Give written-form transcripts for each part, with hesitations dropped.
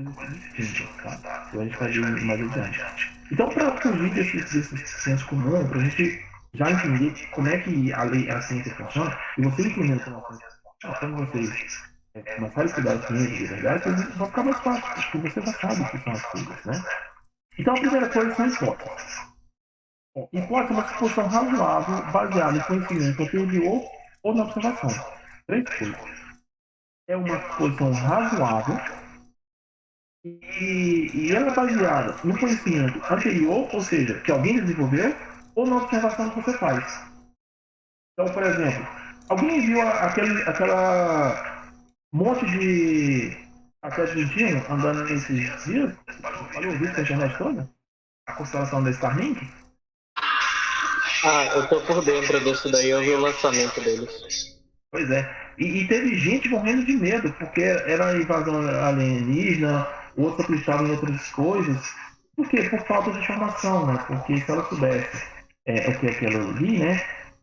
coisas distintas, tá? Então a gente vai ver mais adiante. Então, para fugir desse senso comum, para a gente já entender como é que a ciência funciona, e você entendendo como a ciência funciona, quando vocês começarem a estudar a ciência de verdade, vai ficar mais fácil, porque você já sabe o que são as coisas, né? Então, a primeira coisa são hipóteses. Bom, hipótese é uma suposição razoável baseada em conhecimento anterior ou na observação. Três coisas. É uma suposição razoável e ela é baseada no conhecimento anterior, ou seja, que alguém desenvolveu, ou na observação que você faz. Então, por exemplo, alguém viu aquela monte de satélite argentino andando nesses dias? Falou, viu a internet toda? A constelação da Starlink? Ah, eu tô por dentro disso daí, eu vi o lançamento deles. Pois é. E teve gente morrendo de medo, porque era invasão alienígena, outros acreditavam em outras coisas. Por quê? Por falta de informação, né? Porque se ela soubesse o que aquilo ali, né?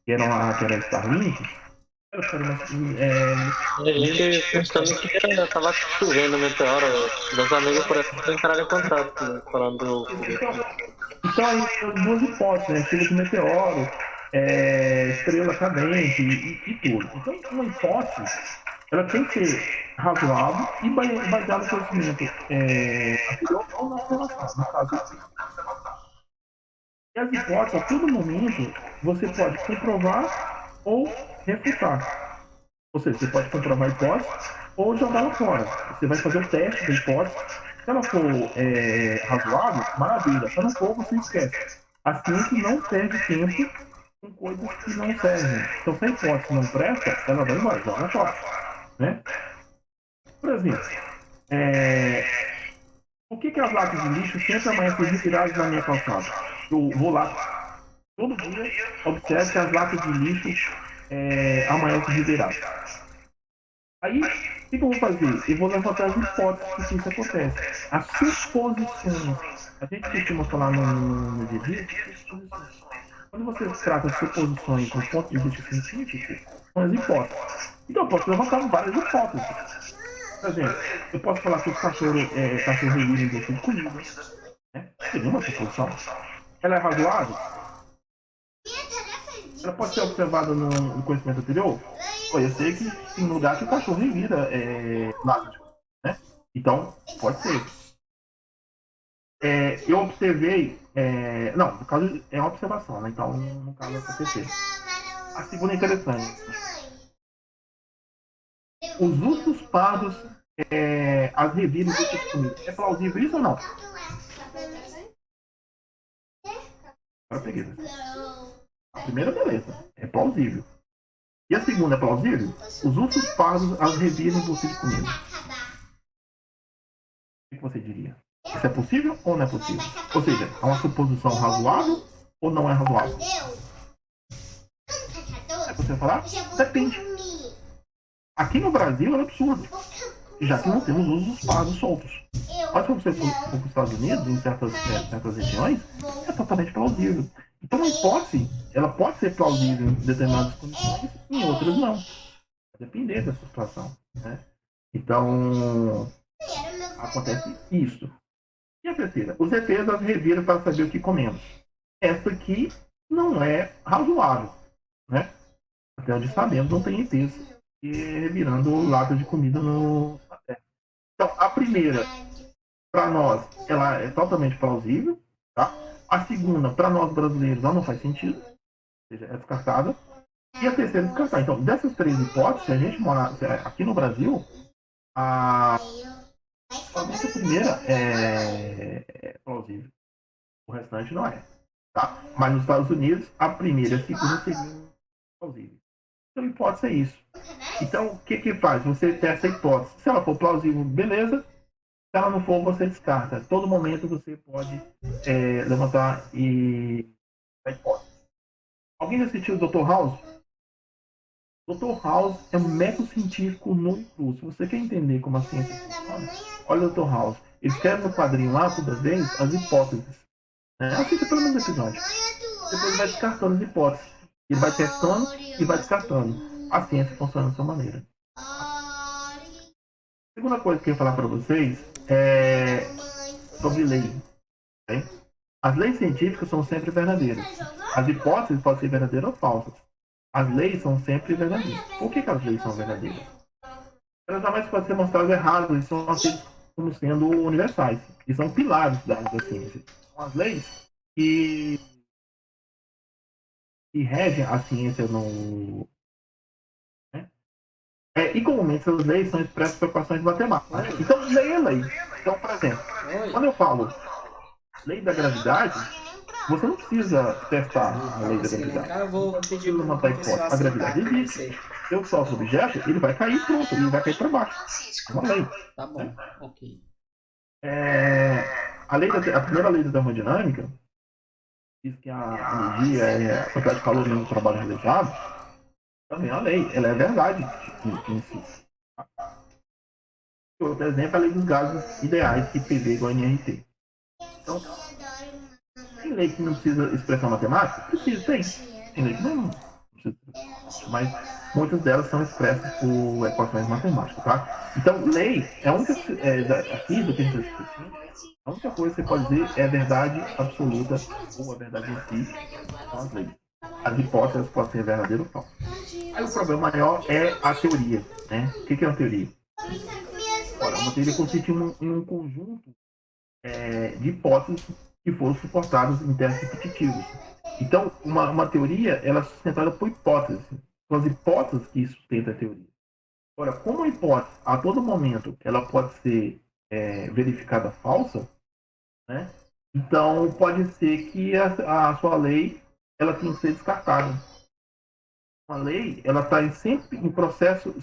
Que era Starlink, ela ficaria A gente pensando que tava chovendo meteoro, meus amigos por exemplo entraram em contato, né, falando do foguete. então aí tem duas hipóteses, né? Chuva de meteoro, estrela cadente e tudo. Então, uma hipótese, ela tem que ser razoável e baseada no conhecimento anterior ou na observação, no caso. E as hipóteses, a todo momento, você pode comprovar ou refutar. Ou seja, você pode comprovar a hipótese ou jogá-la fora. Você vai fazer o teste da hipótese. Se ela for razoável, maravilha. Se ela não for, você esquece. A ciência não perde tempo com coisas que não servem. Então, se a hipótese não presta, ela vai embora, joga fora. Né? Por exemplo, por que as latas de lixo sempre amanhecem retiradas na minha calçada? Eu vou lá todo dia, observo que as latas de lixo amanhecem retiradas. Aí, o que eu vou fazer? Eu vou levantar as hipóteses que isso acontece. As suposições. A gente costuma falar no dia a dia de suposições. Quando você trata de suposições do ponto de vista científico, são as hipóteses. Então, eu posso levantar várias hipóteses. Por exemplo, eu posso falar que o cachorro revive em bolsa de comida. Né? Seria uma suposição. Ela é razoável? Ela pode ser observada no conhecimento anterior? Pô, eu sei que tem lugar que o cachorro revira lata de comida, né? Então, pode ser. Eu observei. Não, no caso é uma observação, né? Então, no caso, aconteceu. A segunda é interessante. Os ursos pardos as reviram em bolsa de comida. É plausível isso ou não? Agora peguei. A primeira, beleza. É plausível. E a segunda é plausível? Os ursos pardos as reviram em bolsa de comida. O que você diria? Isso é possível ou não é possível? Ou seja, é uma suposição razoável ou não é razoável? É você falar? Depende. Aqui no Brasil é absurdo, já que não temos ursos pardos soltos. Mas se você for para os Estados Unidos, em certas regiões, é totalmente plausível. Então a hipótese, ela pode ser plausível em determinadas condições, em outras não. Vai depender dessa situação. Né? Então, acontece isso. E a terceira? Os ETs as reviram para saber o que comemos. Essa aqui não é razoável. Né? Até onde sabemos, não tem ETs revirando lata de comida na Terra. Então, a primeira, para nós, ela é totalmente plausível. Tá? A segunda, para nós brasileiros, ela não faz sentido. Ou seja, é descartada. E a terceira, descartada. Então, dessas três hipóteses, se a gente morar aqui no Brasil, somente a primeira é plausível. O restante não é. Tá? Mas nos Estados Unidos, a primeira e a segunda seriam plausíveis. Então, a hipótese é isso. Então, o que faz? Você testa a hipótese. Se ela for plausível, beleza. Se ela não for, você descarta. A todo momento você pode levantar a hipótese. Alguém já assistiu o Dr. House? Dr. House é um método científico nu e cru. Se você quer entender como a ciência funciona, olha o Dr. House. Ele escreve no quadrinho lá, toda vez, as hipóteses. Assista pelo menos o episódio. Depois ele vai descartando as hipóteses. Ele vai testando e vai descartando. A ciência funciona dessa maneira. A segunda coisa que eu ia falar para vocês sobre lei. Né? As leis científicas são sempre verdadeiras. As hipóteses podem ser verdadeiras ou falsas. As leis são sempre verdadeiras. Por que as leis são verdadeiras? Elas jamais podem ser mostradas erradas e são aceitas como sendo universais. E são pilares da ciência. São as leis que regem a ciência no... Né? E comumente essas leis são expressas por equações matemáticas. Então, lei é lei. Então, por exemplo, quando eu falo lei da gravidade, você não precisa testar a lei da gravidade. Eu vou pedir para levantar a hipótese. A gravidade existe. Se eu solto o objeto, ele vai cair pronto, ele vai cair para baixo. É uma lei. Tá bom, né? Ok. A primeira lei da termodinâmica diz que a energia é a quantidade de calor no trabalho realizado. Também é uma lei, ela é verdade em si. Outro exemplo é a lei dos gases ideais, que PV igual a NRT. Então, tem lei que não precisa expressão matemática? Precisa, tem. Tem lei que não precisa, mas muitas delas são expressas por equações matemáticas, tá? Então, lei é a única aqui do que a gente está discutindo, a única coisa que você pode dizer é a verdade absoluta ou a verdade em si são as leis. As hipóteses podem ser verdadeiras ou falsas. Aí o problema maior é a teoria, né? O que é uma teoria? Ora, uma teoria consiste em um conjunto de hipóteses que foram suportadas em testes repetitivos. Então, uma teoria ela é sustentada por hipóteses. São as hipóteses que sustentam a teoria. Ora, como a hipótese, a todo momento, ela pode ser verificada falsa, né? Então, pode ser que a sua lei ela tenha que ser descartada. Uma lei ela está sempre em processo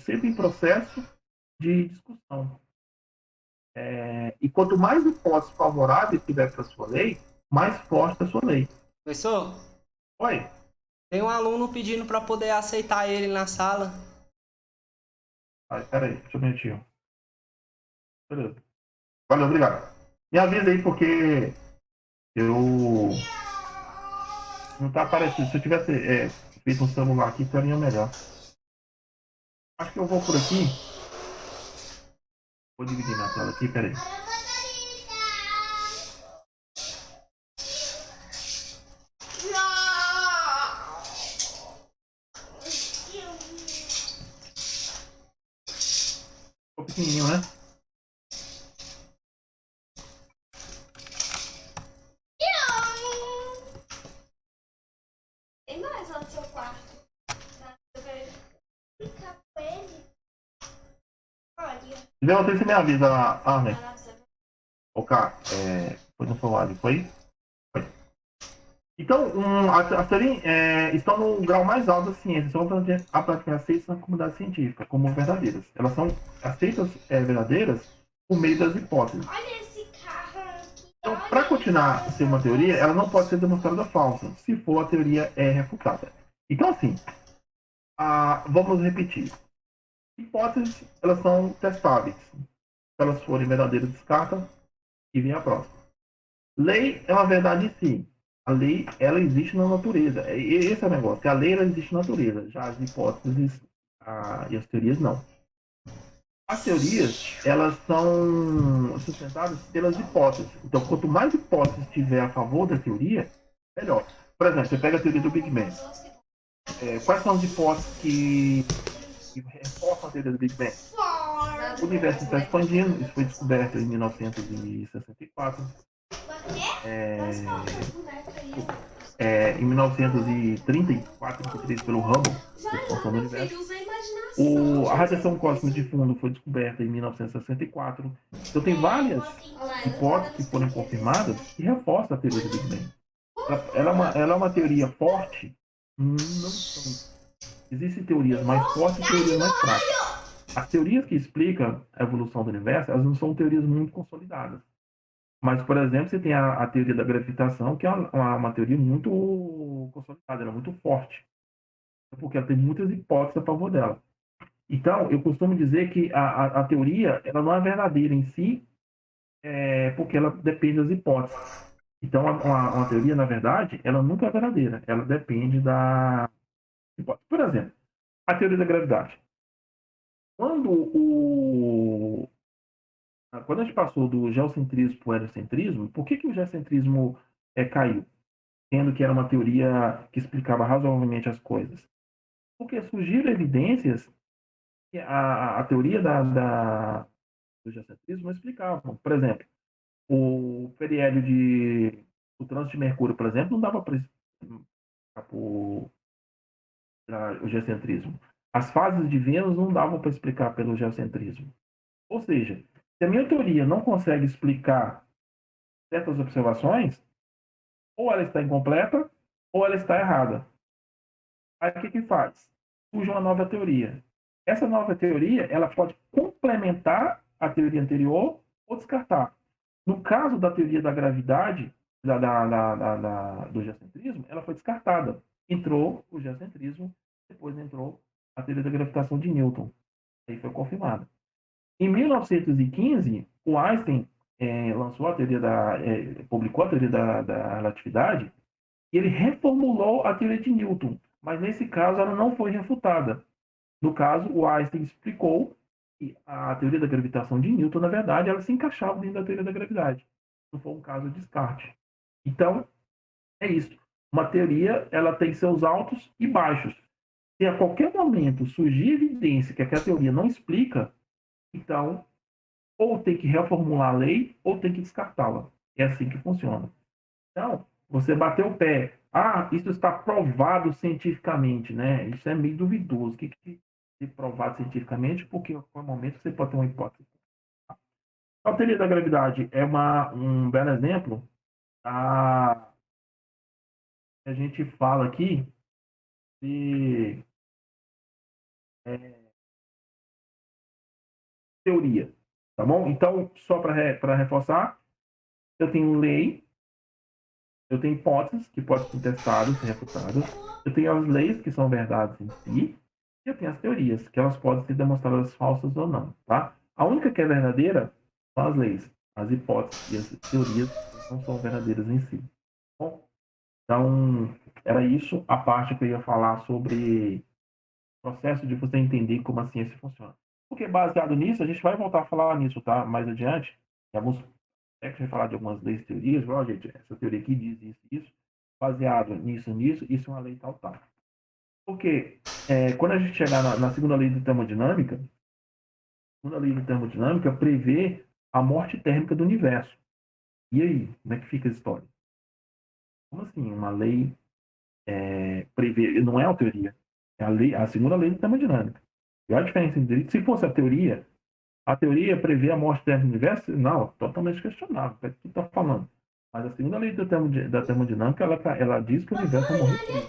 de discussão. E quanto mais hipóteses favoráveis tiver para a sua lei, mais forte é a sua lei. Professor? Oi? Tem um aluno pedindo para poder aceitar ele na sala. Peraí, deixa eu mentir. Beleza. Valeu, obrigado. Me avisa aí porque eu não tá aparecendo. Se eu tivesse feito um celular aqui, seria melhor. Acho que eu vou por aqui. Vou dividir minha tela aqui, peraí. Ficou pequenininho, né? Tem mais lá no seu quarto. Eu quero ficar com ele. Olha. Entendeu? Você me avisa, Arne. Ok, foi no celular, foi? Foi. Então, as teorias estão no grau mais alto da ciência, são praticamente aceitas na comunidade científica como verdadeiras. Elas são aceitas verdadeiras por meio das hipóteses. Olha esse carro aqui. Então, para continuar a ser uma teoria, ela não pode ser demonstrada falsa, se for a teoria refutada. Então, assim, vamos repetir. Hipóteses, elas são testáveis. Se elas forem verdadeiras, descartam e vem a próxima. Lei é uma verdade em si. A lei, ela existe na natureza. Esse é o negócio. A lei, ela existe na natureza. Já as hipóteses e as teorias, não. As teorias, elas são sustentadas pelas hipóteses. Então, quanto mais hipóteses tiver a favor da teoria, melhor. Por exemplo, você pega a teoria do Big Bang. Quais são as hipóteses que reforçam a teoria do Big Bang? O universo está expandindo. Isso foi descoberto em 1964. Em 1934, 33 pelo Hubble, expansão do universo. A radiação cósmica de fundo foi descoberta em 1964. Então tem várias hipóteses que foram confirmadas que reforçam a teoria do Big Bang. Ela é uma teoria forte? Não são. Existem teorias mais fortes e teorias mais fracas. As teorias que explicam a evolução do universo, elas não são teorias muito consolidadas. Mas, por exemplo, você tem a teoria da gravitação, que é uma teoria muito consolidada, ela é muito forte, porque ela tem muitas hipóteses a favor dela. Então, eu costumo dizer que a teoria ela não é verdadeira em si, porque ela depende das hipóteses. Então, uma teoria, na verdade, ela nunca é verdadeira, ela depende da hipótese. Por exemplo, a teoria da gravidade. Quando Quando a gente passou do geocentrismo para o heliocentrismo, por que o geocentrismo caiu? Sendo que era uma teoria que explicava razoavelmente as coisas. Porque surgiram evidências que a teoria do geocentrismo não explicava. Por exemplo, o periélio o trânsito de Mercúrio, por exemplo, não dava para explicar o geocentrismo. As fases de Vênus não davam para explicar pelo geocentrismo. Ou seja, se a minha teoria não consegue explicar certas observações, ou ela está incompleta, ou ela está errada. Aí o que faz? Surge uma nova teoria. Essa nova teoria, ela pode complementar a teoria anterior ou descartar. No caso da teoria da gravidade, do geocentrismo, ela foi descartada. Entrou o geocentrismo, depois entrou a teoria da gravitação de Newton. Aí foi confirmada. Em 1915, o Einstein lançou a teoria publicou a teoria da relatividade e ele reformulou a teoria de Newton, mas nesse caso ela não foi refutada. No caso, o Einstein explicou que a teoria da gravitação de Newton, na verdade, ela se encaixava dentro da teoria da gravidade. Não foi um caso de descarte. Então, é isso. Uma teoria, ela tem seus altos e baixos. Se a qualquer momento surgir evidência que aquela teoria não explica, então, ou tem que reformular a lei, ou tem que descartá-la. É assim que funciona. Então, você bateu o pé. Ah, isso está provado cientificamente, né? Isso é meio duvidoso. O que é provado cientificamente? Porque no momento você pode ter uma hipótese. A teoria da gravidade é um belo exemplo. A gente fala aqui de teoria, tá bom? Então, só para reforçar, eu tenho lei, eu tenho hipóteses que podem ser testadas, ser refutadas, eu tenho as leis que são verdades em si, e eu tenho as teorias, que elas podem ser demonstradas falsas ou não, tá? A única que é verdadeira são as leis, as hipóteses e as teorias não são verdadeiras em si. Tá bom? Então, era isso a parte que eu ia falar sobre o processo de você entender como a ciência funciona. Porque baseado nisso, a gente vai voltar a falar nisso, tá? Mais adiante, em alguns que a gente vai falar de algumas leis e teorias, ó, gente, essa teoria aqui diz isso, isso, baseado nisso, isso é uma lei tal, tal. Porque quando a gente chegar na segunda lei da termodinâmica, a segunda lei da termodinâmica prevê a morte térmica do universo. E aí, como é que fica a história? Como assim? Uma lei prevê, não é a teoria, é a segunda lei da termodinâmica. E olha a diferença entre se fosse a teoria prevê a morte térmica do universo? Não, totalmente questionável. O que está falando? Mas a segunda lei da termodinâmica, ela diz que o universo vai morrer frio.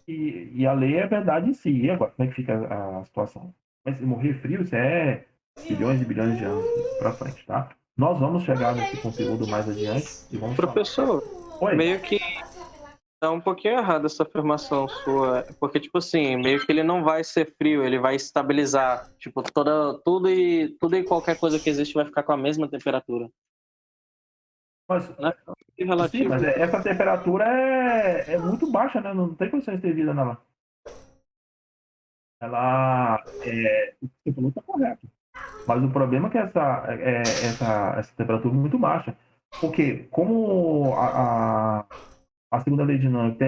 E a lei é verdade em si. E agora, como é que fica a situação? Mas se morrer frio, isso é bilhões e bilhões de anos para frente, tá? Nós vamos chegar nesse conteúdo mais adiante e vamos falar. Professor, Oi? meio que tá um pouquinho errada essa afirmação sua, porque, tipo assim, meio que ele não vai ser frio, ele vai estabilizar. Tipo, tudo e qualquer coisa que existe vai ficar com a mesma temperatura. Mas, Né? É sim, relativo. mas essa temperatura é muito baixa, né? Não tem condições de ter vida nela. O que você falou está correto. Mas o problema é que essa temperatura é muito baixa. Porque como a segunda lei dinâmica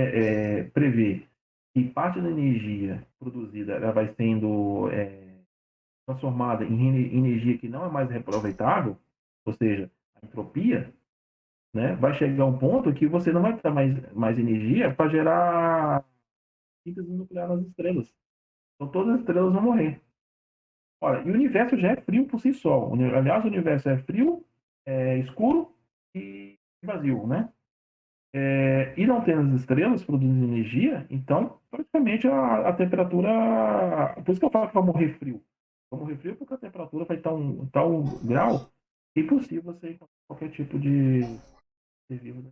prevê que parte da energia produzida ela vai sendo transformada em energia que não é mais reaproveitável, ou seja, a entropia, né, vai chegar a um ponto que você não vai ter mais energia para gerar síntese nuclear nas estrelas. Então todas as estrelas vão morrer. Olha, e o universo já é frio por si só. Aliás, o universo é frio, escuro e vazio, né? E não tendo as estrelas produzindo energia, então praticamente a temperatura. Por isso que eu falo que vai morrer frio. Vai morrer frio porque a temperatura vai estar um tal grau que é impossível você encontrar qualquer tipo de ser vivo. Né?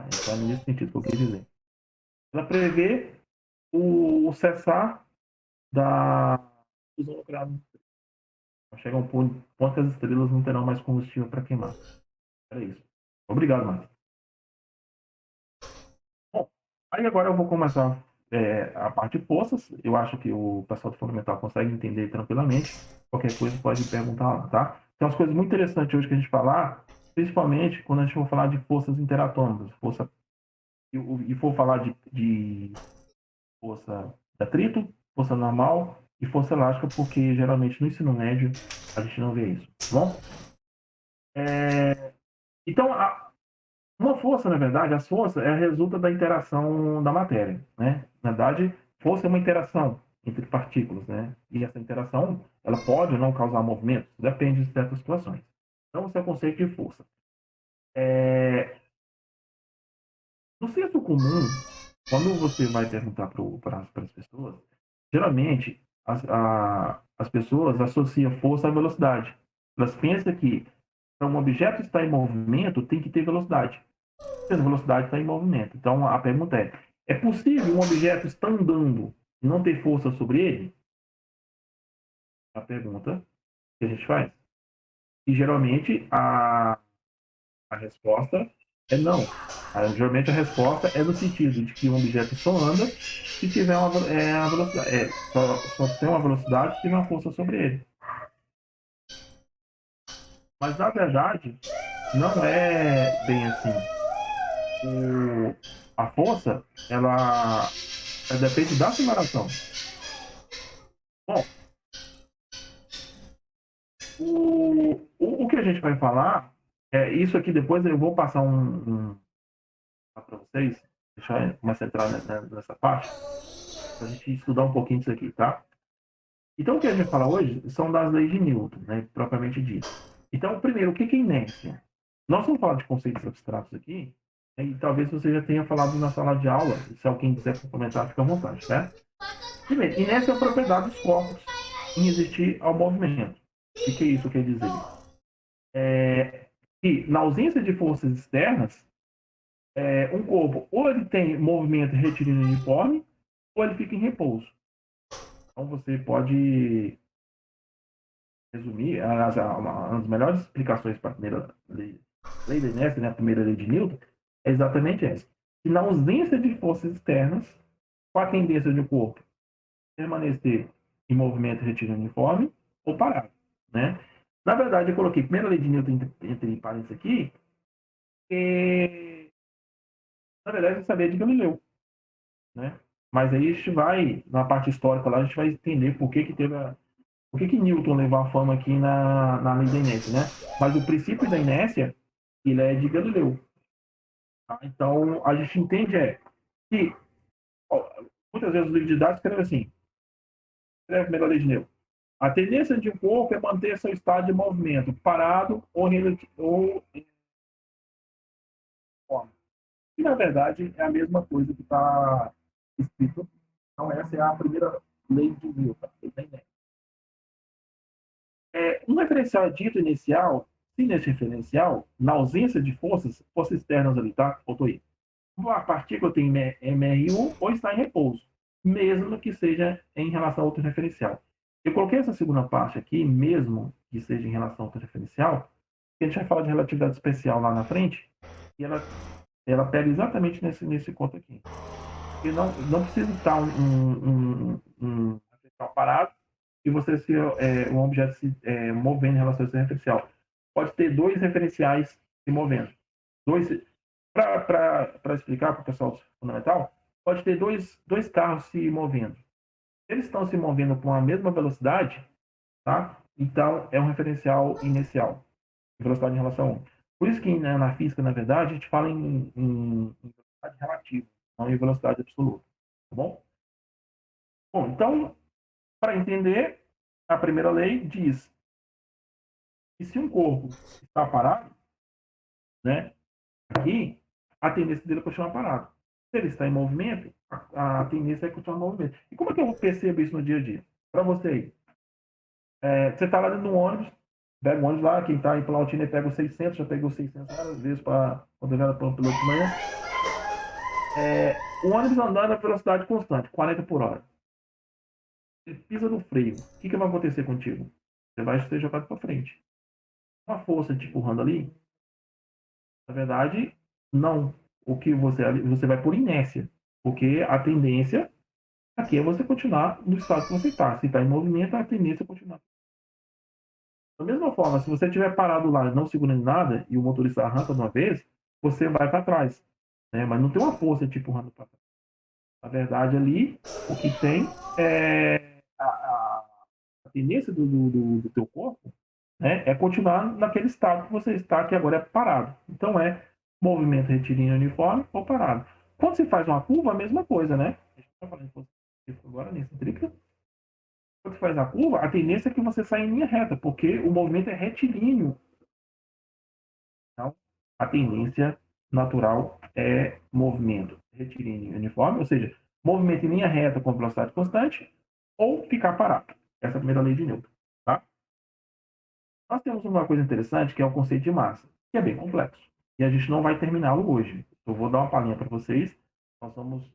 Então, nesse sentido que eu quis dizer. Ela prevê o cessar da fusão nuclear. Vai chegar um ponto que as estrelas não terão mais combustível para queimar. Era isso. Obrigado, Marcos. Bom, aí agora eu vou começar a parte de forças. Eu acho que o pessoal do Fundamental consegue entender tranquilamente. Qualquer coisa pode perguntar lá, tá? Tem umas coisas muito interessantes hoje que a gente falar, principalmente quando a gente for falar de forças interatômicas, e for falar de força de atrito, força normal e força elástica, porque geralmente no ensino médio a gente não vê isso, tá bom? Então, uma força, na verdade, as forças resulta da interação da matéria, né? Na verdade, força é uma interação entre partículas, né? E essa interação, ela pode ou não causar movimentos, depende de certas situações. Então, esse é o conceito de força. No senso comum, quando você vai perguntar para as pessoas, geralmente as pessoas associam força à velocidade. Elas pensam que para um objeto estar em movimento tem que ter velocidade. Tendo velocidade está em movimento. Então a pergunta é possível um objeto estar andando e não ter força sobre ele? A pergunta que a gente faz. E geralmente a resposta é não. Geralmente a resposta é no sentido de que um objeto só anda se tiver uma velocidade. Só tem uma velocidade se tiver uma força sobre ele. Mas na verdade, não é bem assim. A força, ela depende da aceleração. Bom, o que a gente vai falar é isso aqui. Depois eu vou passar para vocês, deixar eu começar a entrar nessa parte, para a gente estudar um pouquinho disso aqui, tá? Então, o que a gente vai falar hoje são das leis de Newton, né, propriamente dito. Então, primeiro, o que é inércia? Nós vamos falar de conceitos abstratos aqui, né, e talvez você já tenha falado na sala de aula. Se alguém quiser complementar, fica à vontade, certo? Primeiro, inércia é a propriedade dos corpos em resistir ao movimento. O que isso quer dizer? Que, na ausência de forças externas, um corpo ou ele tem movimento retilíneo uniforme ou ele fica em repouso. Então, você pode resumir, uma das melhores explicações para a primeira lei da inércia, né, a primeira lei de Newton, é exatamente essa. Que na ausência de forças externas, com a tendência do corpo permanecer em movimento retilíneo uniforme ou parado, né? Na verdade, eu coloquei a primeira lei de Newton entre parênteses aqui, porque, na verdade, eu sabia de Galileu, né? Mas aí a gente vai, na parte histórica lá, a gente vai entender por que Newton levou a fama aqui na lei da inércia, né? Mas o princípio da inércia, ele é de Galileu. Tá? Então, a gente entende que, ó, muitas vezes os livros didáticos escrevem assim, escreve a primeira lei de Newton. A tendência de um corpo é manter seu estado de movimento parado ou e, na verdade, é a mesma coisa que está escrito. Então, essa é a primeira lei de Newton. Um referencial dito inicial, se nesse referencial, na ausência de forças externas ali, tá? Faltou aí. A partícula tem MR1 ou está em repouso, mesmo que seja em relação a outro referencial. Eu coloquei essa segunda parte aqui, mesmo que seja em relação a outro referencial, porque a gente vai falar de relatividade especial lá na frente, e ela pega exatamente nesse ponto aqui. E não precisa estar um referencial parado e você um objeto se movendo em relação a esse referencial. Pode ter dois referenciais se movendo. Para explicar para o pessoal fundamental, pode ter dois carros se movendo. Eles estão se movendo com a mesma velocidade, tá? Então é um referencial inicial, velocidade em relação a 1. Por isso que na física, na verdade, a gente fala em velocidade relativa, não em velocidade absoluta. Tá bom? Bom, então, para entender, a primeira lei diz que se um corpo está parado, né, aqui, a tendência dele é continuar parado. Se ele está em movimento, a tendência é continuar em movimento. E como é que eu percebo isso no dia a dia? Para você aí. Você está lá dentro do ônibus, pega o ônibus lá, quem está em Planaltina pega o 600, já pegou 600 várias vezes quando eu era piloto de manhã. O ônibus andando a velocidade constante, 40 por hora. Você pisa no freio, o que vai acontecer contigo? Você vai ser jogado para frente. Uma força te empurrando ali, na verdade, não. O que você vai por inércia, porque a tendência Aqui é você continuar no estado que você está. Se está em movimento, a tendência é continuar. Da mesma forma, se você estiver parado lá não segurando nada e o motorista arranca de uma vez, você vai para trás, né? Mas não tem uma força te empurrando para trás. Na verdade, ali, o que tem é a tendência do teu corpo, né? É continuar naquele estado que você está, que agora é parado. Então, é movimento retilíneo uniforme ou parado. Quando se faz uma curva, a mesma coisa, né? A gente está falando agora nisso, tríplica. Quando você faz a curva, a tendência é que você saia em linha reta, porque o movimento é retilíneo. Então, a tendência natural é movimento retilíneo uniforme, ou seja, movimento em linha reta com velocidade constante ou ficar parado. Essa é a primeira lei de Newton. Tá? Nós temos uma coisa interessante que é o conceito de massa, que é bem complexo. E a gente não vai terminá-lo hoje. Eu vou dar uma palhinha para vocês. Nós vamos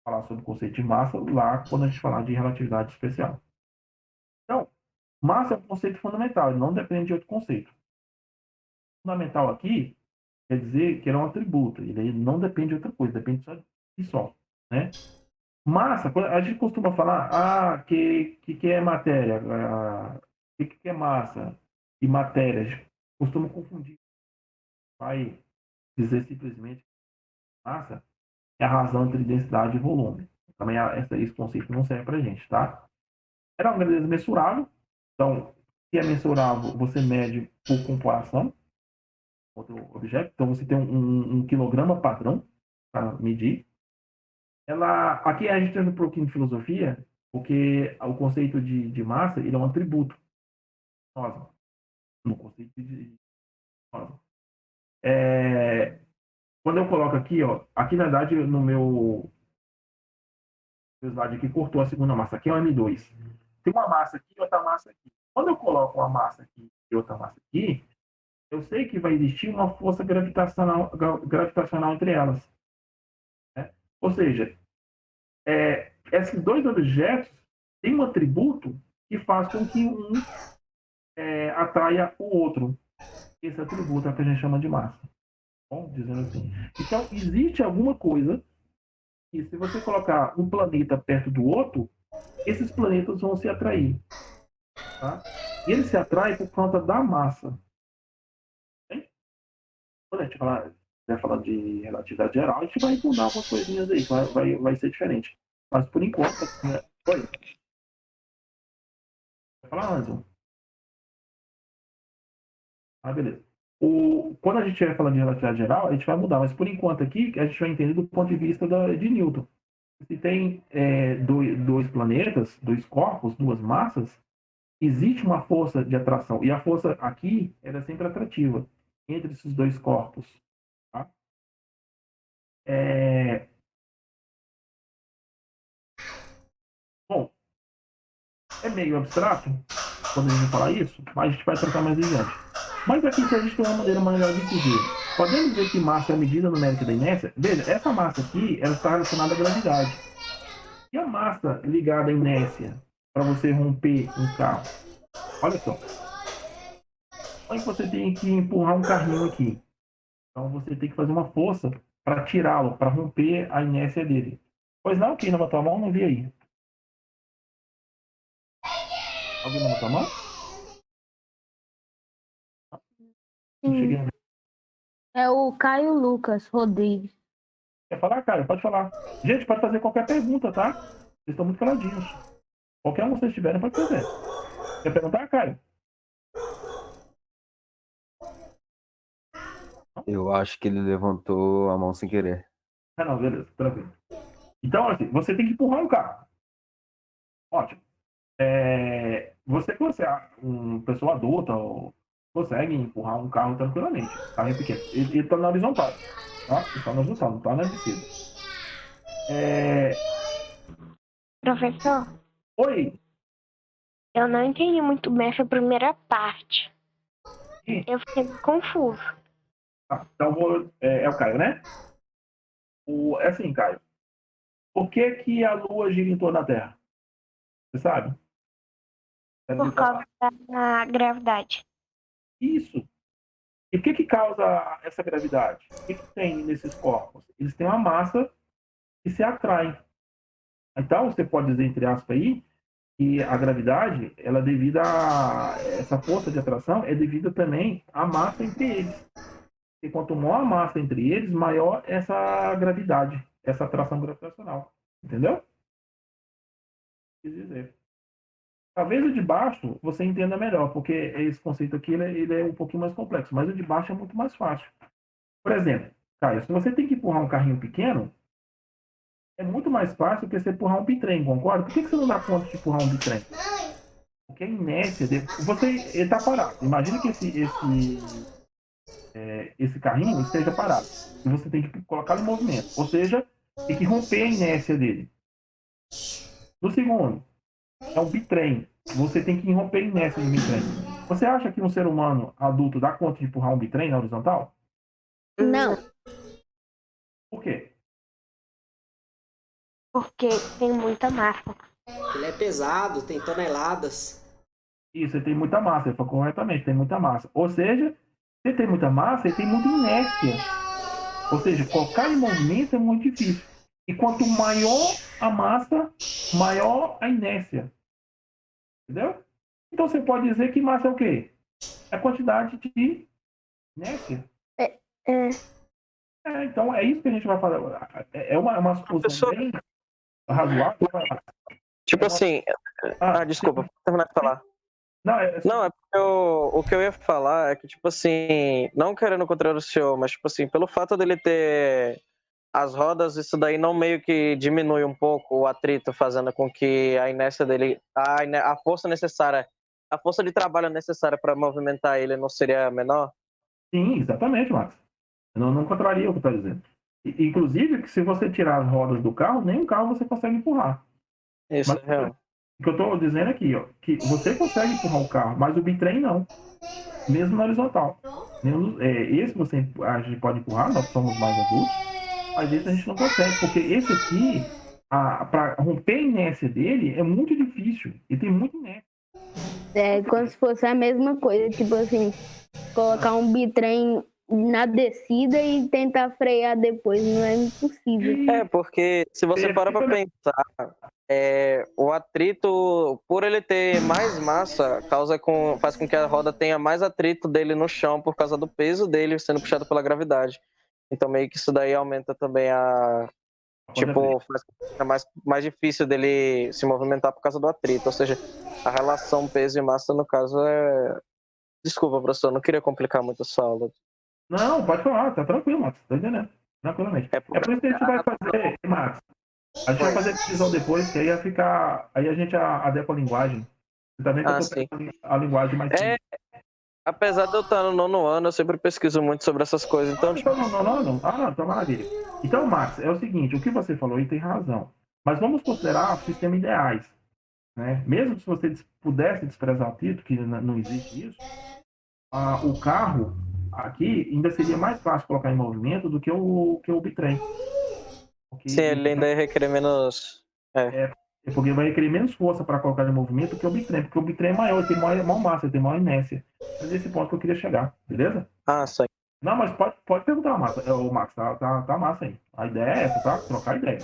falar sobre o conceito de massa lá quando a gente falar de relatividade especial. Então, massa é um conceito fundamental, ele não depende de outro conceito. O fundamental aqui quer dizer que ele é um atributo, ele não depende de outra coisa, depende só de si só, né? Massa, a gente costuma falar, que é matéria, que é massa e matéria, a gente costuma confundir, vai dizer simplesmente que massa é a razão entre densidade e volume. Também esse conceito não serve para a gente, tá? Era uma grandeza mensurável, então, se é mensurável, você mede por comparação com outro objeto, então você tem um quilograma padrão para medir. Aqui a gente entra um pouquinho de filosofia, porque o conceito de massa ele é um atributo. Nossa, no conceito de nossa. Quando eu coloco aqui, ó, aqui na verdade no meu slide aqui cortou a segunda massa. Aqui é o M2. Tem uma massa aqui e outra massa aqui. Quando eu coloco uma massa aqui e outra massa aqui, eu sei que vai existir uma força gravitacional entre elas. Né? Ou seja, esses dois objetos têm um atributo que faz com que um atraia o outro. Esse atributo é o que a gente chama de massa. Bom, dizendo assim. Então, existe alguma coisa que, se você colocar um planeta perto do outro, esses planetas vão se atrair. Tá? E eles se atraem por conta da massa. Hein? Quando a gente vai falar de relatividade geral, a gente vai mudar algumas coisinhas aí, vai ser diferente. Mas, por enquanto, né? Oi. Vai falar, Anderson? Ah, beleza. Quando a gente vai falar de relatividade geral, a gente vai mudar, mas por enquanto aqui, a gente vai entender do ponto de vista de Newton. Se tem dois planetas, dois corpos, duas massas, existe uma força de atração. E a força aqui ela é sempre atrativa entre esses dois corpos. Tá? Bom, é meio abstrato quando a gente falar isso, mas a gente vai tratar mais adiante. Mas aqui a gente tem uma maneira mais legal de entender. Podemos dizer que massa é a medida numérica da inércia? Veja, essa massa aqui ela está relacionada à gravidade. E a massa ligada à inércia para você romper um carro? Olha só. Aí você tem que empurrar um carrinho aqui. Então você tem que fazer uma força para tirá-lo, para romper a inércia dele. Pois não, quem levantou a mão, não vi aí. Alguém levantou a mão? Não cheguei a ver. É o Caio Lucas Rodrigues. Quer falar, cara? Pode falar. Gente, pode fazer qualquer pergunta, tá? Vocês estão muito caladinhos. Qualquer um que vocês tiverem, pode fazer. Quer perguntar, Caio? Eu acho que ele levantou a mão sem querer. Ah, não, beleza, tranquilo. Então, assim, você tem que empurrar um carro. Ótimo. Você uma pessoa adulta, consegue empurrar um carro tranquilamente. O carro é pequeno. Ele está na horizontal. Tá? Ele está na horizontal, não está na descida. Professor, Oi. eu não entendi muito bem essa primeira parte. Eu fiquei confuso. Então, é o Caio, né? É assim, Caio. Por que a Lua gira em torno da Terra? Você sabe? Por causa da gravidade. Isso. E o que causa essa gravidade? O que tem nesses corpos? Eles têm uma massa que se atrai. Então, você pode dizer, entre aspas, aí, que a gravidade, ela é devida a... Essa força de atração é devida também à massa entre eles. E quanto maior a massa entre eles, maior essa gravidade, essa atração gravitacional. Entendeu? Quis dizer. Talvez o de baixo você entenda melhor, porque esse conceito aqui ele é um pouquinho mais complexo, mas o de baixo é muito mais fácil. Por exemplo, Caio, se você tem que empurrar um carrinho pequeno, é muito mais fácil que você empurrar um bitrem, concorda? Por que você não dá conta de empurrar um bitrem? Porque a inércia dele. Ele está parado. Imagina que esse carrinho esteja parado. E você tem que colocá-lo em movimento. Ou seja, tem que romper a inércia dele. No segundo, é um bitrem. Você tem que romper a inércia do bitrem. Você acha que um ser humano adulto dá conta de empurrar um bitrem na horizontal? Não, Por quê? Porque tem muita massa. Ele é pesado, tem toneladas. Isso, ele tem muita massa. Ele falou corretamente, tem muita massa. Ou seja, se ele tem muita massa, ele tem muita inércia. Ou seja, colocar em movimento é muito difícil. E quanto maior a massa, maior a inércia. Entendeu? Então você pode dizer que massa é o quê? É a quantidade de inércia. é. Então é isso que a gente vai falar. É uma suposição Professor, bem razoável. tipo assim. Desculpa, vou terminar de falar. Não, Não, é porque o que eu ia falar é que, tipo assim, não querendo contrariar o senhor, mas, tipo assim, pelo fato dele ter as rodas, isso daí não meio que diminui um pouco o atrito, fazendo com que a inércia dele, a força necessária, a força de trabalho necessária para movimentar ele não seria menor? sim, exatamente, Max. Não contraria o que está dizendo. Inclusive, que se você tirar as rodas do carro, nenhum carro você consegue empurrar. Isso, Mas é real. o que eu estou dizendo aqui, ó, que você consegue empurrar o carro, mas o bitrem não. Mesmo na horizontal. Esse a gente pode empurrar, nós somos mais adultos, mas esse a gente não consegue, porque esse aqui, para romper a inércia dele, é muito difícil. E tem muito inércia. É como se fosse a mesma coisa, tipo assim, colocar um bitrem na descida e tentar frear depois, não é impossível. É, porque se você parar para pensar, o atrito, por ele ter mais massa, faz com que a roda tenha mais atrito dele no chão por causa do peso dele sendo puxado pela gravidade. Então meio que isso daí aumenta também faz com que fica mais difícil dele se movimentar por causa do atrito. Ou seja, a relação peso e massa, no caso, é... Desculpa, professor, não queria complicar muito a sua aula. Não, pode falar, tá tranquilo, Max, tá entendendo? Tranquilamente. É por isso que a gente vai fazer, Max. A gente vai fazer a decisão depois, que aí ia ficar. Aí a gente adequa a linguagem. Você também que eu tô Sim. pegando a linguagem mais simples. Apesar de eu estar no 9º ano, eu sempre pesquiso muito sobre essas coisas. Então, Então, não. Então maravilha. Então, Max, é o seguinte, o que você falou aí tem razão. Mas vamos considerar sistemas ideais. Né? Mesmo se você pudesse desprezar o título, que não existe isso, o carro aqui ainda seria mais fácil colocar em movimento do que o bitrem. sim, ele ainda ia requerer menos... Porque vai requerer menos força para colocar em movimento que o bitrem, porque o bitrem é maior, ele tem maior massa, ele tem maior inércia. É nesse ponto que eu queria chegar, beleza? Sim. Não, mas pode perguntar, Max. O Max, tá massa aí. A ideia é essa, tá? Trocar ideia.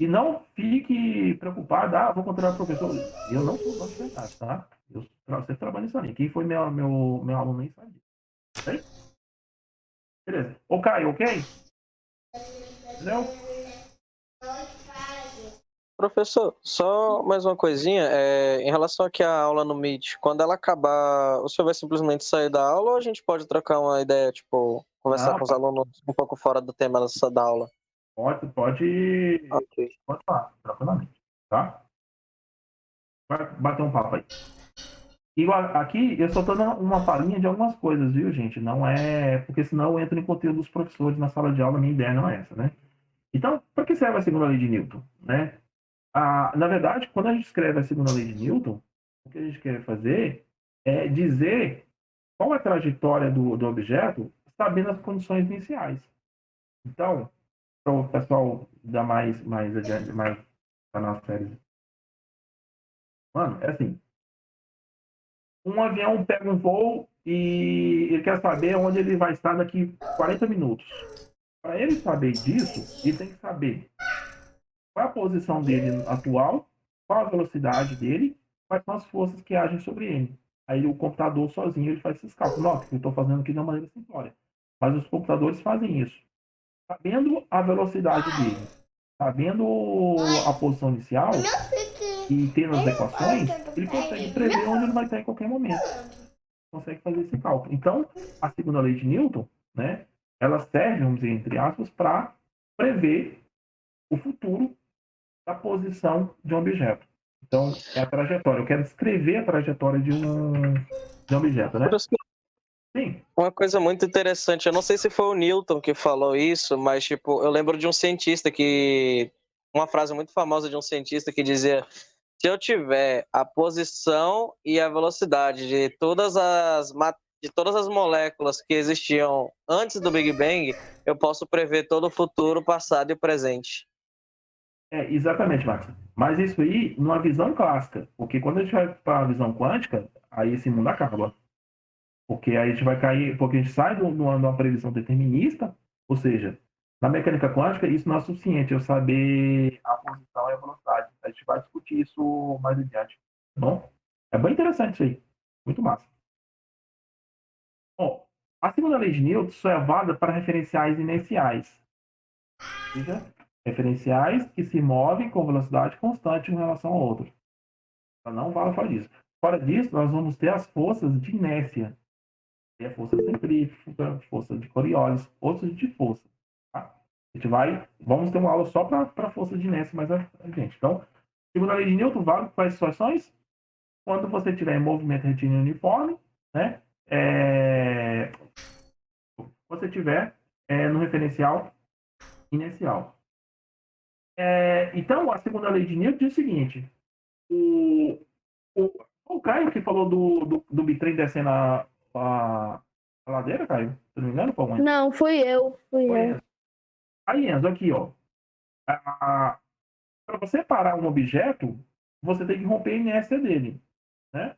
E não fique preocupado, vou contratar o professor. Eu não sou dono de verdade, tá? Eu sempre trabalho nisso ali. Quem foi meu aluno nem sabe disso. Ok? Beleza. Ô, Caio, ok? Entendeu? Professor, só mais uma coisinha. Em relação aqui à aula no Meet, quando ela acabar, o senhor vai simplesmente sair da aula ou a gente pode trocar uma ideia, tipo, conversar com os alunos um pouco fora do tema da aula? Pode Ok. falar, tranquilamente, tá? Vai bater um papo aí. E aqui eu só tô dando uma palhinha de algumas coisas, viu, gente? Não é... Porque senão eu entro em conteúdo dos professores na sala de aula, minha ideia não é essa, né? Então, para que serve a segunda lei de Newton, né? Na verdade, quando a gente escreve a segunda lei de Newton, o que a gente quer fazer é dizer qual é a trajetória do objeto, sabendo as condições iniciais. Então, para o pessoal dar mais adiante, mais para nossa série. Mano, é assim. Um avião pega um voo e ele quer saber onde ele vai estar daqui 40 minutos. Para ele saber disso, ele tem que saber qual é a posição dele atual, qual a velocidade dele, quais são as forças que agem sobre ele. Aí o computador sozinho ele faz esses cálculos. Nota que eu estou fazendo aqui de uma maneira simplória. Mas os computadores fazem isso. Sabendo a velocidade dele, sabendo a posição inicial e tendo as equações, ele consegue prever onde ele vai estar em qualquer momento. Consegue fazer esse cálculo. Então, a segunda lei de Newton, né, ela serve, vamos dizer, entre aspas, para prever o futuro da posição de um objeto. Então, é a trajetória. Eu quero descrever a trajetória de um objeto, né? Sim. Uma coisa muito interessante, eu não sei se foi o Newton que falou isso, mas tipo, eu lembro de um cientista que uma frase muito famosa de um cientista que dizia: se eu tiver a posição e a velocidade de todas as moléculas que existiam antes do Big Bang, eu posso prever todo o futuro, passado e presente. Exatamente, Max. Mas isso aí, numa visão clássica. Porque quando a gente vai para a visão quântica, aí esse mundo acaba. Porque aí a gente vai cair, porque a gente sai de uma previsão determinista, ou seja, na mecânica quântica, isso não é suficiente, eu saber a posição e a velocidade. A gente vai discutir isso mais adiante. Tá bom? É bem interessante isso aí. Muito massa. Bom, a segunda lei de Newton só é válida para referenciais inerciais. Ou seja, referenciais que se movem com velocidade constante em relação ao outro. Ela não vale fora disso. Fora disso, nós vamos ter as forças de inércia. A força centrífuga, força de Coriolis, outros de força. Tá? A gente vamos ter uma aula só para força de inércia mais adiante. Então, segunda lei de Newton vale para as situações quando você tiver em movimento retilíneo uniforme, né? Você tiver no referencial inercial. Então, a segunda lei de Newton diz o seguinte: o Caio que falou do bitrem descendo a ladeira, Caio? Se não me engano, foi Não, fui eu. Enzo. Aí, Enzo, aqui, ó. Para você parar um objeto, você tem que romper a inércia dele, né?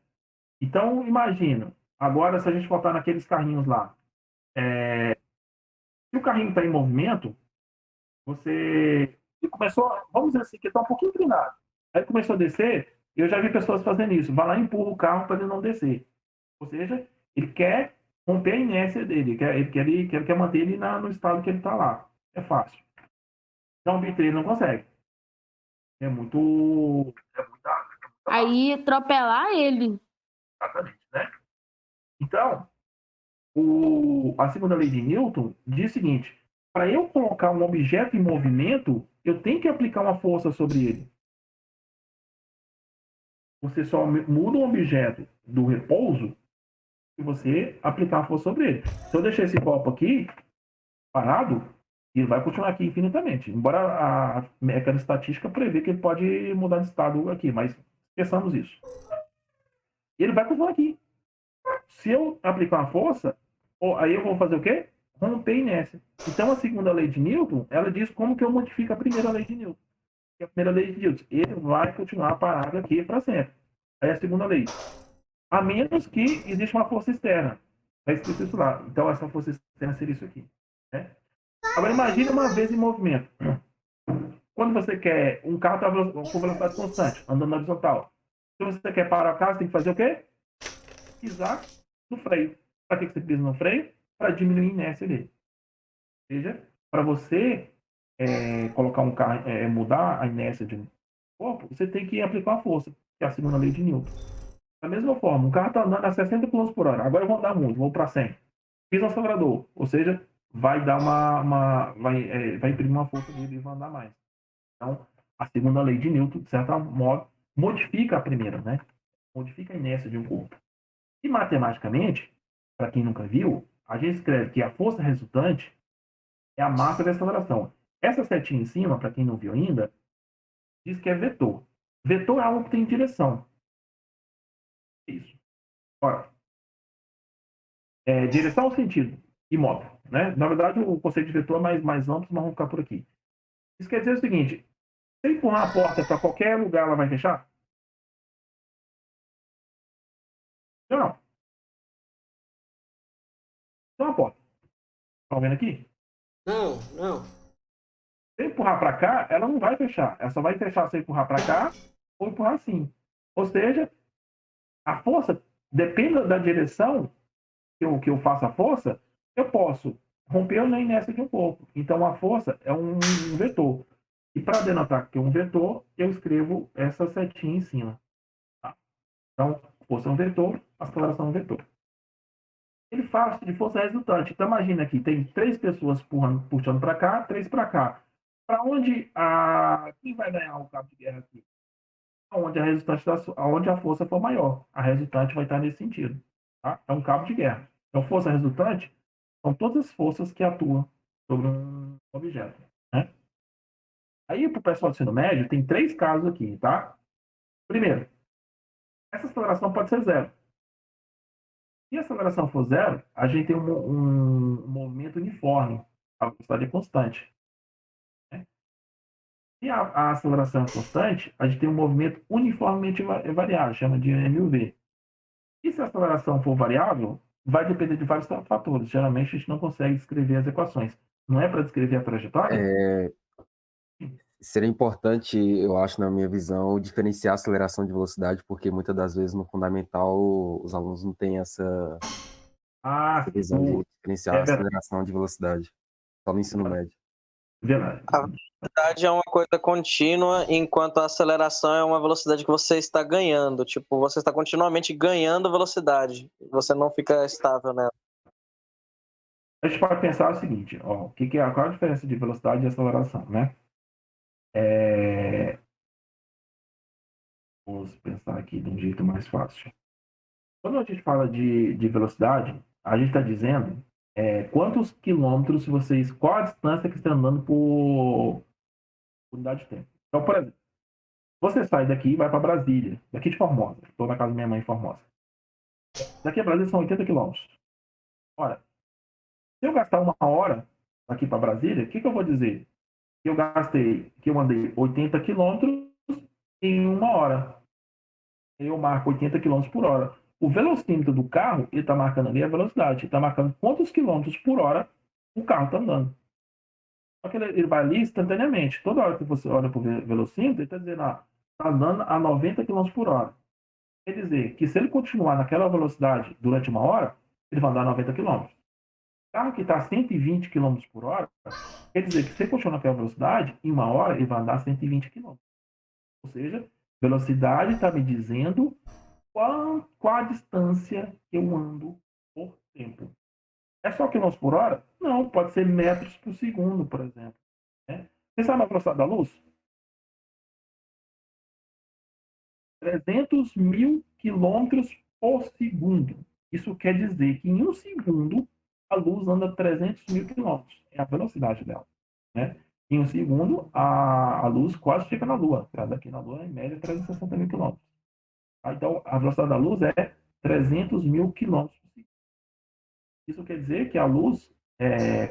Então, imagina. Agora, se a gente botar naqueles carrinhos lá, se o carrinho está em movimento, você começou, vamos dizer assim, que está um pouquinho inclinado. Aí começou a descer, eu já vi pessoas fazendo isso. Vai lá e empurra o carro para ele não descer. Ou seja, ele quer romper a inércia dele, ele quer manter ele no estado que ele está lá. É fácil. Então, o bitrem não consegue. É muita. Aí atropelar ele. Exatamente, né? Então, a segunda lei de Newton diz o seguinte: para eu colocar um objeto em movimento, eu tenho que aplicar uma força sobre ele. Você só muda um objeto do repouso se você aplicar a força sobre ele. Se eu deixar esse copo aqui parado, ele vai continuar aqui infinitamente. Embora a mecânica estatística prevê que ele pode mudar de estado aqui, mas esqueçamos isso. Ele vai continuar aqui. Se eu aplicar uma força, aí eu vou fazer o quê? Romper a inércia. Então, a segunda lei de Newton, ela diz como que eu modifico a primeira lei de Newton. A primeira lei de Newton, ele vai continuar parado aqui para sempre. Aí a segunda lei, a menos que exista uma força externa. Está escrito isso lá. Então, essa força externa seria isso aqui. Né? Agora, imagine uma vez em movimento. Quando você quer, um carro está com velocidade constante, andando na horizontal. Se você quer parar o carro, você tem que fazer o quê? Pisar no freio. Para que você pisa no freio? Para diminuir a inércia dele. Ou seja, para você colocar um carro, mudar a inércia de um corpo, você tem que aplicar a força, que é a segunda lei de Newton. Da mesma forma, um carro está andando a 60 km por hora, agora eu vou andar muito, vou para 100. Pisa no acelerador, ou seja, vai dar vai imprimir uma força nele e vai andar mais. Então, a segunda lei de Newton, de certo modo, modifica a primeira, né? Modifica a inércia de um corpo. E matematicamente, para quem nunca viu, a gente escreve que a força resultante é a massa da aceleração. Essa setinha em cima, para quem não viu ainda, diz que é vetor. Vetor é algo que tem direção. Isso. Ora, direção ao sentido imóvel. Né? Na verdade, o conceito de vetor é mais amplo, mas vamos ficar por aqui. Isso quer dizer o seguinte: se eu empurrar a porta para qualquer lugar, ela vai fechar? Não. Então a porta. Estão vendo aqui? Não, não. Se eu empurrar para cá, ela não vai fechar. Ela só vai fechar se eu empurrar para cá ou empurrar assim. Ou seja, a força, depende da direção que eu faço a força, eu posso romper na inércia de um corpo. Então, a força é um vetor. E para denotar que é um vetor, eu escrevo essa setinha em cima. Tá? Então, força é um vetor, aceleração é um vetor. Ele fala de força resultante. Então, imagina aqui, tem 3 pessoas puxando para cá, 3 para cá. Para onde quem vai ganhar o cabo de guerra aqui? Onde a resultante onde a força for maior. A resultante vai estar nesse sentido. Tá? É um cabo de guerra. Então, força resultante são todas as forças que atuam sobre um objeto. Né? Aí, para o pessoal do ensino médio, tem 3 casos aqui, tá? Primeiro, essa aceleração pode ser zero. Se a aceleração for zero, a gente tem um movimento uniforme. A velocidade é constante. Né? Se a aceleração é constante, a gente tem um movimento uniformemente variável, chama de MUV. E se a aceleração for variável, vai depender de vários fatores. Geralmente, a gente não consegue descrever as equações. Não é para descrever a trajetória? Seria importante, eu acho, na minha visão, diferenciar aceleração de velocidade, porque muitas das vezes no fundamental os alunos não têm essa visão de diferenciar aceleração de velocidade, só no ensino médio. Verdade. A velocidade é uma coisa contínua, enquanto a aceleração é uma velocidade que você está ganhando. Tipo, você está continuamente ganhando velocidade. Você não fica estável nela. A gente pode pensar o seguinte, ó, qual a diferença de velocidade e aceleração, né? Vamos pensar aqui de um jeito mais fácil. Quando a gente fala de velocidade, a gente está dizendo quantos quilômetros qual a distância que você está andando por unidade de tempo. Então, por exemplo, você sai daqui e vai para Brasília, daqui de Formosa. Estou na casa da minha mãe em Formosa. Daqui a Brasília são 80 quilômetros. Ora, se eu gastar 1 hora daqui para Brasília, o que eu vou dizer? Que eu andei 80 quilômetros em 1 hora. Eu marco 80 quilômetros por hora. O velocímetro do carro, ele está marcando ali a velocidade. Ele está marcando quantos quilômetros por hora o carro está andando. Só que ele vai ali instantaneamente. Toda hora que você olha para o velocímetro, ele está dizendo, está andando a 90 quilômetros por hora. Quer dizer que se ele continuar naquela velocidade durante 1 hora, ele vai andar 90 quilômetros. O carro que está a 120 quilômetros por hora, quer dizer que se ele continuar naquela velocidade, em 1 hora ele vai andar 120 quilômetros. Ou seja, velocidade está me dizendo qual a distância que eu ando por tempo. É só quilômetros por hora? Não, pode ser metros por segundo, por exemplo. Né? Você sabe a velocidade da luz? 300 mil quilômetros por segundo. Isso quer dizer que em 1 segundo a luz anda 300 mil quilômetros. É a velocidade dela. Né? Em 1 segundo a luz quase chega na Lua. Daqui na Lua, em média, 360 mil quilômetros. Então, a velocidade da luz é 300 mil quilômetros por segundo. Isso quer dizer que a luz,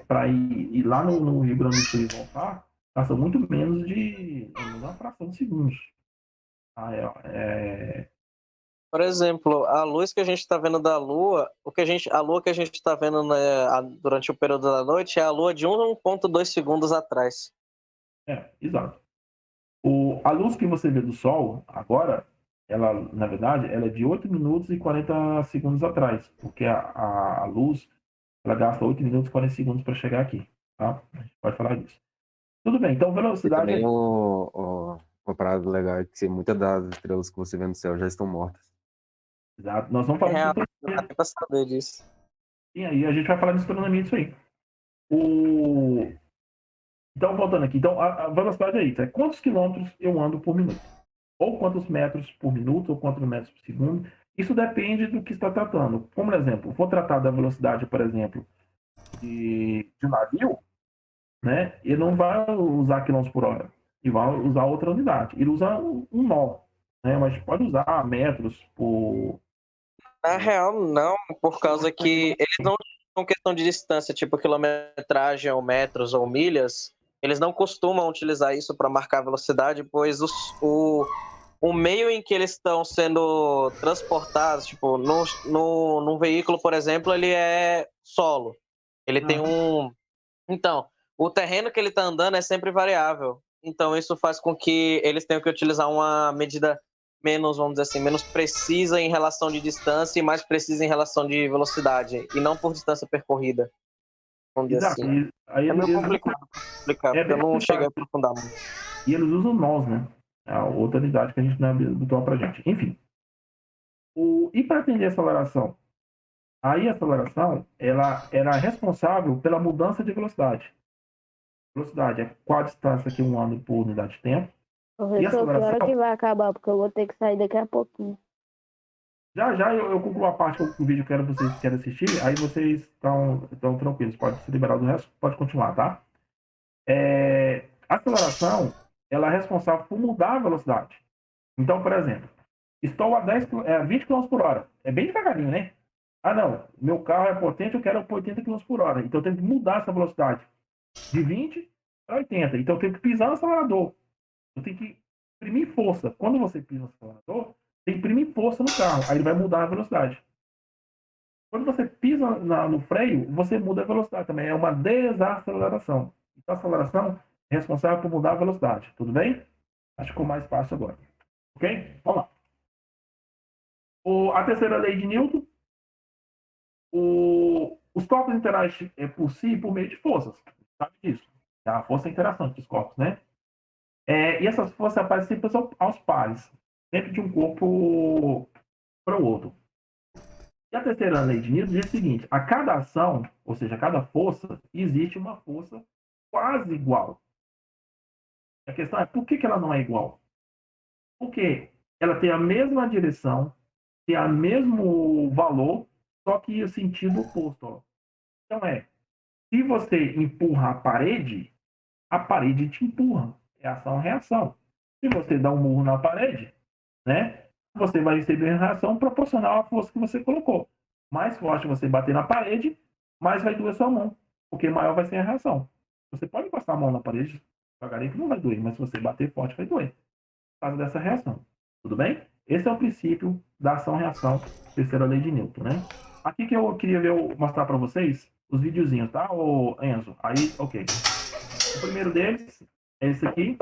para ir lá no Rio Grande do Sul e voltar, passa muito menos de uma fração de segundos. Por exemplo, a luz que a gente está vendo da Lua, a Lua que a gente está vendo durante o período da noite é a Lua de 1,2 segundos atrás. Exato. A luz que você vê do Sol agora, ela, na verdade, ela é de 8 minutos e 40 segundos atrás, porque a luz, ela gasta 8 minutos e 40 segundos para chegar aqui. Tá? A gente pode falar disso. Tudo bem, então velocidade... E também uma parada legal é que muitas das estrelas que você vê no céu já estão mortas. Exato. Nós vamos falar disso. Não para saber disso. E aí a gente vai falar de astronomia disso aí. Então, voltando aqui. Então, a velocidade é isso. É quantos quilômetros eu ando por minuto. Ou quantos metros por minuto, ou quantos metros por segundo. Isso depende do que está tratando. Como exemplo, vou tratar da velocidade, por exemplo, de um navio, né? Ele não vai usar quilômetros por hora. Ele vai usar outra unidade. Ele usa um nó, né? Mas pode usar metros por... Na real, não, por causa que eles não são questão de distância, tipo quilometragem ou metros ou milhas, eles não costumam utilizar isso para marcar velocidade, pois o meio em que eles estão sendo transportados, tipo, num veículo, por exemplo, ele é solo. Ele tem um... Então, o terreno que ele está andando é sempre variável. Então, isso faz com que eles tenham que utilizar uma medida menos, vamos dizer assim, menos precisa em relação de distância e mais precisa em relação de velocidade, e não por distância percorrida, vamos dizer Exato. assim. Aí É meio eles, complicado para explicar, é porque eu bem não cheguei a complicado. aprofundar muito. E eles usam nós, né? É a outra unidade que a gente não é habitual pra gente. Enfim. E para atender a aceleração? Aí a aceleração, ela era responsável pela mudança de velocidade. Velocidade é qual a distância que um anda por unidade de tempo. E a Professor, que hora aceleração, que vai acabar? Porque eu vou ter que sair daqui a pouquinho. já já eu concluo a parte do vídeo que vocês querem assistir, aí vocês estão tranquilos, pode se liberar do resto, pode continuar, tá? A aceleração, ela é responsável por mudar a velocidade. Então, por exemplo, estou a 20 km por hora. É bem devagarinho, né? Ah, não, meu carro é potente, eu quero 80 km por hora. Então, eu tenho que mudar essa velocidade de 20 para 80. Então, eu tenho que pisar no acelerador. Eu tenho que imprimir força. Quando você pisa no acelerador, você imprime força no carro. Aí ele vai mudar a velocidade. Quando você pisa no freio, você muda a velocidade também. É uma desaceleração. Então, a aceleração é responsável por mudar a velocidade. Tudo bem? Acho que ficou mais fácil agora. Ok? Vamos lá. A terceira lei de Newton. Os corpos interagem por si por meio de forças. Sabe disso? A força é a interação entre os corpos, né? E essas forças aparecem sempre aos pares. Sempre de um corpo para o outro. E a terceira lei de Newton diz o seguinte: a cada ação, ou seja, a cada força, existe uma força quase igual. A questão é por que ela não é igual? Porque ela tem a mesma direção, tem o mesmo valor, só que o sentido oposto. Ó. Então se você empurra a parede te empurra. É ação-reação. Se você dá um murro na parede, né, você vai receber a reação proporcional à força que você colocou. Mais forte você bater na parede, mais vai doer sua mão, porque maior vai ser a reação. Você pode passar a mão na parede devagarinho que não vai doer, mas se você bater forte, vai doer. Por causa dessa reação. Tudo bem? Esse é o princípio da ação-reação, terceira lei de Newton, né? Aqui que eu queria mostrar para vocês os videozinhos, tá, Enzo? Aí, ok. O primeiro deles é esse aqui.